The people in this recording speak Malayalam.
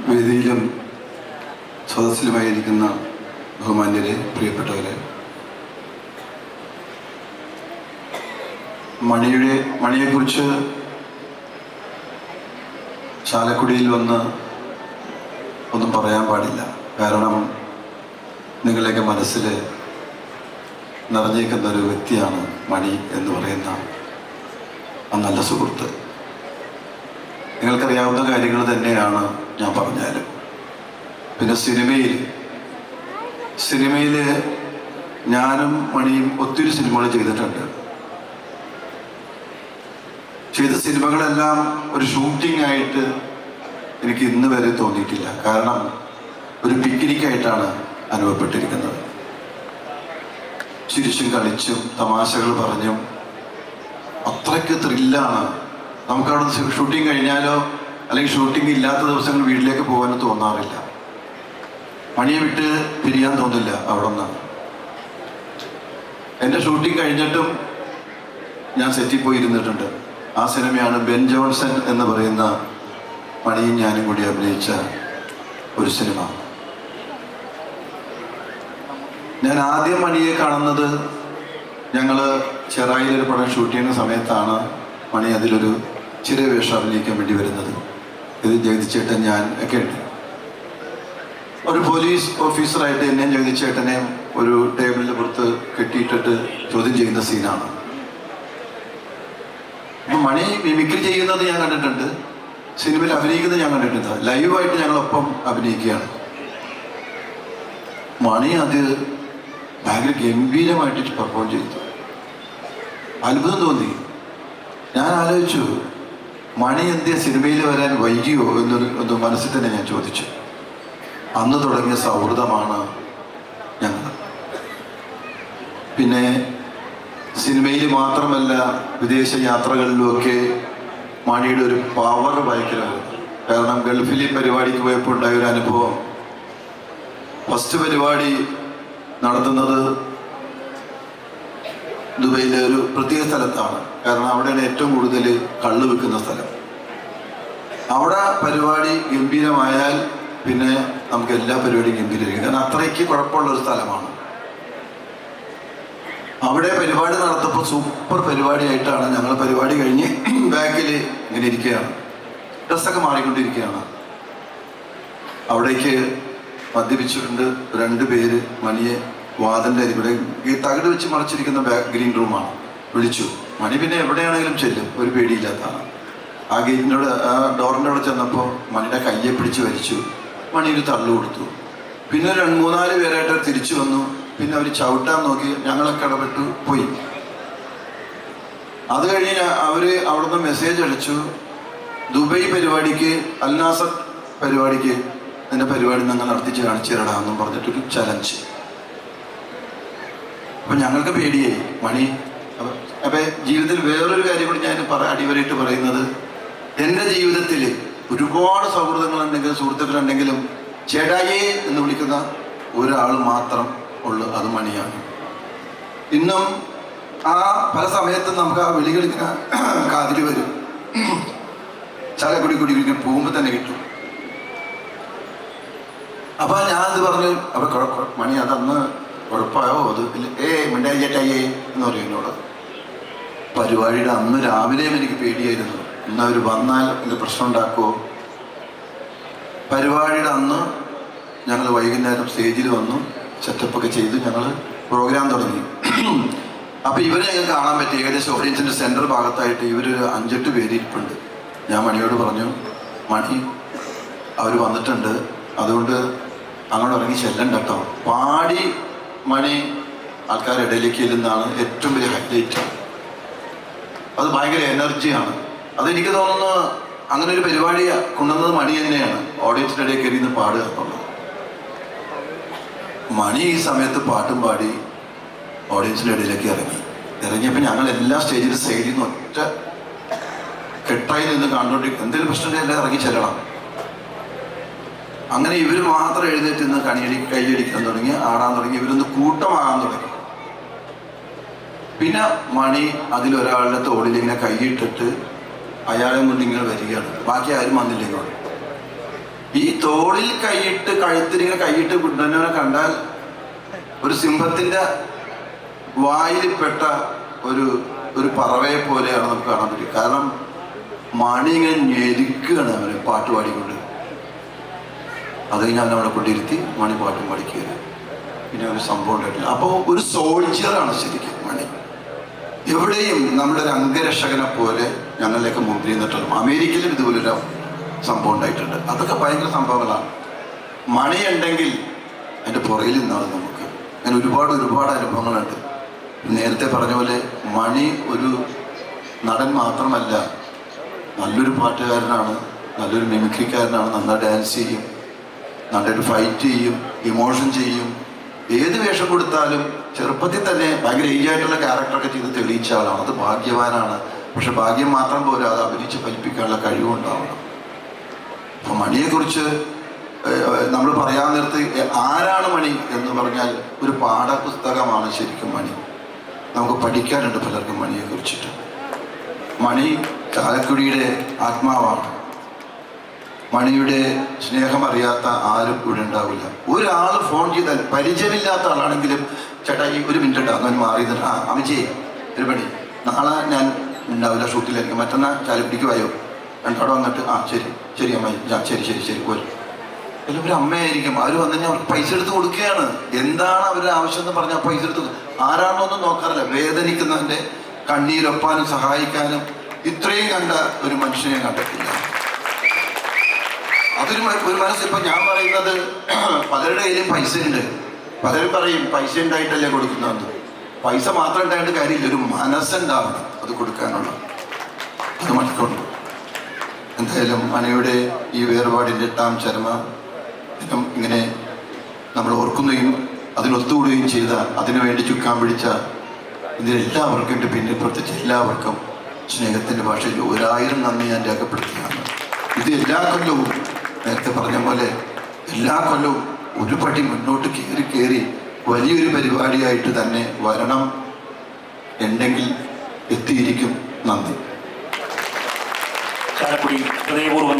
വേദിയിലും സദസ്സിലുമായിരിക്കുന്ന ബഹുമാന്യരെ, പ്രിയപ്പെട്ടവരെ, മണിയെക്കുറിച്ച് ചാലക്കുടിയിൽ വന്ന് ഒന്നും പറയാൻ പാടില്ല. കാരണം നിങ്ങളുടെയൊക്കെ മനസ്സിൽ നിറഞ്ഞേക്കുന്ന ഒരു വ്യക്തിയാണ് മണി എന്ന് പറയുന്ന ആ നല്ല സുഹൃത്ത്. നിങ്ങൾക്കറിയാവുന്ന കാര്യങ്ങൾ തന്നെയാണ് ഞാൻ പറഞ്ഞാലും. പിന്നെ സിനിമയിൽ ഞാനും മണിയും ഒത്തിരി സിനിമകൾ ചെയ്തിട്ടുണ്ട്. ചെയ്ത സിനിമകളെല്ലാം ഒരു ഷൂട്ടിംഗ് ആയിട്ട് എനിക്ക് ഇന്ന് വരെ തോന്നിയിട്ടില്ല. കാരണം ഒരു പിക്നിക്കായിട്ടാണ് അനുഭവപ്പെട്ടിരിക്കുന്നത്. ചിരിച്ചും കളിച്ചും തമാശകൾ പറഞ്ഞും അത്രയ്ക്ക് ത്രില്ലാണ്. നമുക്കവിടെ ഷൂട്ടിംഗ് കഴിഞ്ഞാലോ അല്ലെങ്കിൽ ഷൂട്ടിംഗ് ഇല്ലാത്ത ദിവസങ്ങൾ വീട്ടിലേക്ക് പോകാനോ തോന്നാറില്ല. മണിയെ വിട്ട് പിരിയാൻ തോന്നില്ല അവിടെ നിന്ന്. എൻ്റെ ഷൂട്ടിംഗ് കഴിഞ്ഞിട്ടും ഞാൻ സെറ്റിൽ പോയി ഇരുന്നിട്ടുണ്ട്. ആ സിനിമയാണ് ബെൻ ജോൺസൺ എന്ന് പറയുന്ന മണിയും ഞാനും കൂടി അഭിനയിച്ച ഒരു സിനിമ. ഞാൻ ആദ്യം മണിയെ കാണുന്നത് ഞങ്ങൾ ചെറായിലൊരു പടം ഷൂട്ട് ചെയ്യുന്ന സമയത്താണ്. മണി അതിലൊരു ചെറിയ വേഷം അഭിനയിക്കാൻ വേണ്ടി വരുന്നത്. ഇത് ജഗതിച്ചേട്ടൻ ഞാൻ ഒക്കെ ഉണ്ട്. ഒരു പോലീസ് ഓഫീസറായിട്ട് എന്നെയും ജഗതിച്ചേട്ടനെയും ഒരു ടേബിളിൻ്റെ പുറത്ത് കെട്ടിയിട്ടിട്ട് ചോദ്യം ചെയ്യുന്ന സീനാണ്. അപ്പം മണി മിമിക്രി ചെയ്യുന്നത് ഞാൻ കണ്ടിട്ടുണ്ട്, സിനിമയിൽ അഭിനയിക്കുന്നത് ഞാൻ കണ്ടിട്ടുണ്ട്. ലൈവായിട്ട് ഞങ്ങളൊപ്പം അഭിനയിക്കുകയാണ്. മണി അത് ഭയങ്കര ഗംഭീരമായിട്ട് പെർഫോം ചെയ്തു. അത്ഭുതം തോന്നി. ഞാൻ ആലോചിച്ചു, മണി എന്തിയ സിനിമയിൽ വരാൻ വൈകിയോ എന്നൊരു മനസ്സിൽ തന്നെ ഞാൻ ചോദിച്ചു. അന്ന് തുടങ്ങിയ സൗഹൃദമാണ് ഞങ്ങൾ. പിന്നെ സിനിമയിൽ മാത്രമല്ല, വിദേശ യാത്രകളിലുമൊക്കെ മണിയുടെ ഒരു പവർ ഭയങ്കരമായിരുന്നു. കാരണം ഗൾഫിൽ പരിപാടിക്ക് പോയപ്പോൾ ഉണ്ടായ ഒരു അനുഭവം. ഫസ്റ്റ് പരിപാടി നടത്തുന്നത് ദുബൈയിലെ ഒരു പ്രത്യേക സ്ഥലത്താണ്. കാരണം അവിടെയാണ് ഏറ്റവും കൂടുതൽ കള്ള് വിൽക്കുന്ന സ്ഥലം. അവിടെ പരിപാടി ഗംഭീരമായാൽ പിന്നെ നമുക്ക് എല്ലാ പരിപാടിയും ഗംഭീരമായിരിക്കും. കാരണം അത്രയ്ക്ക് കുഴപ്പമുള്ളൊരു സ്ഥലമാണ്. അവിടെ പരിപാടി നടത്തപ്പോൾ സൂപ്പർ പരിപാടിയായിട്ടാണ്. ഞങ്ങൾ പരിപാടി കഴിഞ്ഞ് ബാക്കിൽ ഇങ്ങനെ ഇരിക്കുകയാണ്, ഡ്രസ്സൊക്കെ മാറിക്കൊണ്ടിരിക്കുകയാണ്. അവിടേക്ക് മദ്യപിച്ചിട്ടുണ്ട് 2 പേര്. മണിയെ വാതിൻ്റെ അരികൂടെ ഈ തകിട് വെച്ച് മറച്ചിരിക്കുന്ന ഗ്രീൻ റൂമാണ്. വിളിച്ചു. മണി പിന്നെ എവിടെയാണെങ്കിലും ചെല്ലും, ഒരു പേടിയില്ലാത്തതാണ്. ആ ഗേറ്റിനോട്, ആ ഡോറിൻ്റെ അവിടെ ചെന്നപ്പോൾ മണിയുടെ കയ്യെ പിടിച്ച് വലിച്ചു. മണി ഒരു തള്ളു കൊടുത്തു. പിന്നെ 3-4 പേരായിട്ട് തിരിച്ചു വന്നു. പിന്നെ അവർ ചവിട്ടാൻ നോക്കി. ഞങ്ങളൊക്കെ ഇടപെട്ടു പോയി. അത് കഴിഞ്ഞ് അവർ അവിടുന്ന് മെസ്സേജ് അടിച്ചു, ദുബൈ പരിപാടിക്ക്, അൽനാസർ പരിപാടിക്ക് എൻ്റെ പരിപാടി ഞങ്ങൾ നടത്തിച്ച് കാണിച്ചു തരടാമെന്നും പറഞ്ഞിട്ടൊരു ചലഞ്ച്. അപ്പം ഞങ്ങൾക്ക് പേടിയായി. മണി അപ്പം ജീവിതത്തിൽ വേറൊരു കാര്യം കൂടി ഞാൻ അടിവരായിട്ട് പറയുന്നത്, എൻ്റെ ജീവിതത്തിൽ ഒരുപാട് സൗഹൃദങ്ങളുണ്ടെങ്കിലും സുഹൃത്തുക്കളുണ്ടെങ്കിലും ചേട്ടായി എന്ന് വിളിക്കുന്ന ഒരാൾ മാത്രം ഉള്ളു, അത് മണിയാണ്. ഇന്നും ആ പല സമയത്തും നമുക്ക് ആ വിളികളിങ്ങനെ കാതിൽ വരും. ചാലക്കുടി പോകുമ്പോൾ തന്നെ കിട്ടും. അപ്പം ഞാനത് പറഞ്ഞു, അപ്പം മണി അതന്ന് കുഴപ്പമായോ? അത് മിണ്ടായി ചേട്ടായേ എന്ന് പറയും എന്നോട്. പരിപാടിയുടെ അന്ന് രാവിലെയും എനിക്ക് പേടിയായിരുന്നു, ഇന്ന് അവർ വന്നാൽ എന്ത് പ്രശ്നം ഉണ്ടാക്കുമോ. പരിപാടിയുടെ അന്ന് ഞങ്ങൾ വൈകുന്നേരം സ്റ്റേജിൽ വന്നു, സെറ്റപ്പൊക്കെ ചെയ്ത് ഞങ്ങൾ പ്രോഗ്രാം തുടങ്ങി. അപ്പോൾ ഇവരെ ഞങ്ങൾക്ക് കാണാൻ പറ്റി. ഏകദേശം ഓഡിയൻസിൻ്റെ സെൻറ്റർ ഭാഗത്തായിട്ട് ഇവരൊരു 5-8 പേര് ഇരിപ്പുണ്ട്. ഞാൻ മണിയോട് പറഞ്ഞു, മണി അവർ വന്നിട്ടുണ്ട്, അതുകൊണ്ട് അങ്ങോട്ട് ഇറങ്ങി ചെല്ലണ്ട കേട്ടോ. പാടി മണി ആൾക്കാരുടെ ഇടയിലേക്ക് ചെല്ലുന്നതാണ് ഏറ്റവും വലിയ ഹൈലൈറ്റ്. അത് ഭയങ്കര എനർജിയാണ്. അതെനിക്ക് തോന്നുന്നു അങ്ങനെ ഒരു പരിപാടി കൊണ്ടുവന്നത് മണി തന്നെയാണ്. ഓഡിയൻസിൻ്റെ ഇടയിൽ കയറി നിന്ന് പാടുക എന്നുള്ളത്. മണി ഈ സമയത്ത് പാട്ടും പാടി ഓഡിയൻസിൻ്റെ ഇടയിലേക്ക് ഇറങ്ങിയപ്പോൾ ഞങ്ങൾ എല്ലാ സ്റ്റേജിലും സൈഡിൽ നിന്ന് ഒറ്റ കെട്ടായി നിന്ന് കണ്ടുകൊണ്ടിരിക്കും. എന്തെങ്കിലും പ്രശ്നം എല്ലാം ഇറങ്ങി ചെല്ലണം. അങ്ങനെ ഇവർ മാത്രം എഴുന്നേറ്റ് നിന്ന് കൈയടിക്കാൻ തുടങ്ങി, ആടാൻ തുടങ്ങി. ഇവരൊന്ന് കൂട്ടമാകാൻ തുടങ്ങി. പിന്നെ മണി അതിലൊരാളുടെ തോളിലിങ്ങനെ കൈയിട്ടിട്ട് അയാളെ കൊണ്ട് ഇങ്ങനെ വരികയാണ്. ബാക്കി ആരും വന്നില്ല ഇങ്ങോട്ട്. ഈ തോളിൽ കൈയിട്ട് കഴുത്തിലിങ്ങനെ കൈയിട്ട് കുണ്ടനെ കണ്ടാൽ ഒരു സിംഹത്തിന്റെ വായിൽപ്പെട്ട ഒരു പറവയെ പോലെയാണ് നമുക്ക് കാണാൻ പറ്റും. കാരണം മണി ഇങ്ങനെ ഞെരുക്കുകയാണ് അവരെ പാട്ട് പാടിക്കൊണ്ട്. അത് കഴിഞ്ഞാൽ അവിടെ കൊണ്ടിരുത്തി മണി പാട്ടും പാടിക്കുക. പിന്നെ ഒരു സംഭവം ഉണ്ടായിട്ടില്ല. അപ്പോൾ ഒരു സോൾജിയറാണ് ശരിക്കും മണി. എവിടെയും നമ്മുടെ ഒരു അംഗരക്ഷകനെ പോലെ ഞങ്ങളിലേക്ക് മുമ്പിൽ നിന്നിട്ടുള്ളൂ. അമേരിക്കയിലും ഇതുപോലൊരു സംഭവം ഉണ്ടായിട്ടുണ്ട്. അതൊക്കെ ഭയങ്കര സംഭവങ്ങളാണ്. മണിയുണ്ടെങ്കിൽ അതിൻ്റെ പുറകിൽ നിന്നാണ് നമുക്ക്. അങ്ങനെ ഒരുപാട് അനുഭവങ്ങളുണ്ട്. നേരത്തെ പറഞ്ഞ പോലെ മണി ഒരു നടൻ മാത്രമല്ല, നല്ലൊരു പാട്ടുകാരനാണ്, നല്ലൊരു മിമിക്രിക്കാരനാണ്. നന്നായി ഡാൻസ് ചെയ്യും, നന്നായിട്ട് ഫൈറ്റ് ചെയ്യും, ഇമോഷൻ ചെയ്യും. ഏത് വേഷം കൊടുത്താലും ചെറുപ്പത്തിൽ തന്നെ ഭയങ്കര ഏജായിട്ടുള്ള ക്യാരക്ടറൊക്കെ ചെയ്ത് തെളിയിച്ച ആളാണ്. അത് ഭാഗ്യവാനാണ്. പക്ഷെ ഭാഗ്യം മാത്രം പോലും അത് അഭിനയിച്ച് ഫലിപ്പിക്കാനുള്ള കഴിവുണ്ടാവണം. അപ്പം മണിയെക്കുറിച്ച് നമ്മൾ പറയാൻ നേരത്ത് ആരാണ് മണി എന്ന് പറഞ്ഞാൽ ഒരു പാഠപുസ്തകമാണ് ശരിക്കും മണി. നമുക്ക് പഠിക്കാനുണ്ട് പലർക്കും മണിയെ കുറിച്ചിട്ട്. മണി ചാലക്കുടിയുടെ ആത്മാവാണ്. മണിയുടെ സ്നേഹം അറിയാത്ത ആരും ഇവിടെ ഉണ്ടാവില്ല. ഒരാൾ ഫോൺ ചെയ്താൽ പരിചയമില്ലാത്ത ആളാണെങ്കിലും ചേട്ടാ ഈ ഒരു മിനിറ്റ് ഉണ്ടാകും, അവൻ മാറി അമ്മച്ചേ ഒരു പണി, നാളെ ഞാൻ ഉണ്ടാവില്ല, ഷൂട്ടിലായിരിക്കും, മറ്റന്നാൾ ചാലക്കുടിക്ക് വായോ, രണ്ടോടെ വന്നിട്ട് ശരി അമ്മ, ശരി പോരും. ഒരു അമ്മയായിരിക്കും. അവർ വന്നു കഴിഞ്ഞാൽ അവർക്ക് പൈസ എടുത്ത് കൊടുക്കുകയാണ്. എന്താണ് അവരുടെ ആവശ്യം എന്ന് പറഞ്ഞാൽ പൈസ എടുത്ത്. ആരാണോന്നും നോക്കാറില്ല. വേദനിക്കുന്നവൻ്റെ കണ്ണീരൊപ്പാനും സഹായിക്കാനും ഇത്രയും കണ്ട ഒരു മനുഷ്യനെ കണ്ടിട്ടില്ല. അതൊരു മനസ്സ്. ഇപ്പം ഞാൻ പറയുന്നത് പലരുടെ കയ്യിലും പൈസ ഉണ്ട്. പലരും പറയും പൈസ ഉണ്ടായിട്ടല്ലേ കൊടുക്കുന്നതെന്ന്. പൈസ മാത്രം ഉണ്ടായിട്ട് കാര്യമില്ല, ഒരു മനസ്സുണ്ടാവണം അത് കൊടുക്കാനുള്ള. അത് മണിക്കൊണ്ട് എന്തായാലും മണിയുടെ ഈ വേർപാടിൻ്റെ 8ാം ചരമദിനം ഇങ്ങനെ നമ്മൾ ഓർക്കുകയും അതിനൊത്തുകൂടുകയും ചെയ്ത, അതിനുവേണ്ടി ചുക്കാൻ പിടിച്ച ഇതിലെല്ലാവർക്കും എൻ്റെ പിന്നിൽ പ്രത്യേകിച്ച് എല്ലാവർക്കും സ്നേഹത്തിൻ്റെ ഭാഷയിൽ 1000 നന്ദി ഞാൻ രേഖപ്പെടുത്തുകയാണ്. ഇത് എല്ലാ കൊല്ലവും നേരത്തെ പറഞ്ഞ പോലെ എല്ലാ കൊല്ലവും ഒരു പടി മുന്നോട്ട് കയറി വലിയൊരു പരിപാടിയായിട്ട് തന്നെ വരണം ഉണ്ടെങ്കിൽ എത്തിയിരിക്കും. നന്ദി. ചാലക്കുടി ഹൃദയപൂർവ്വം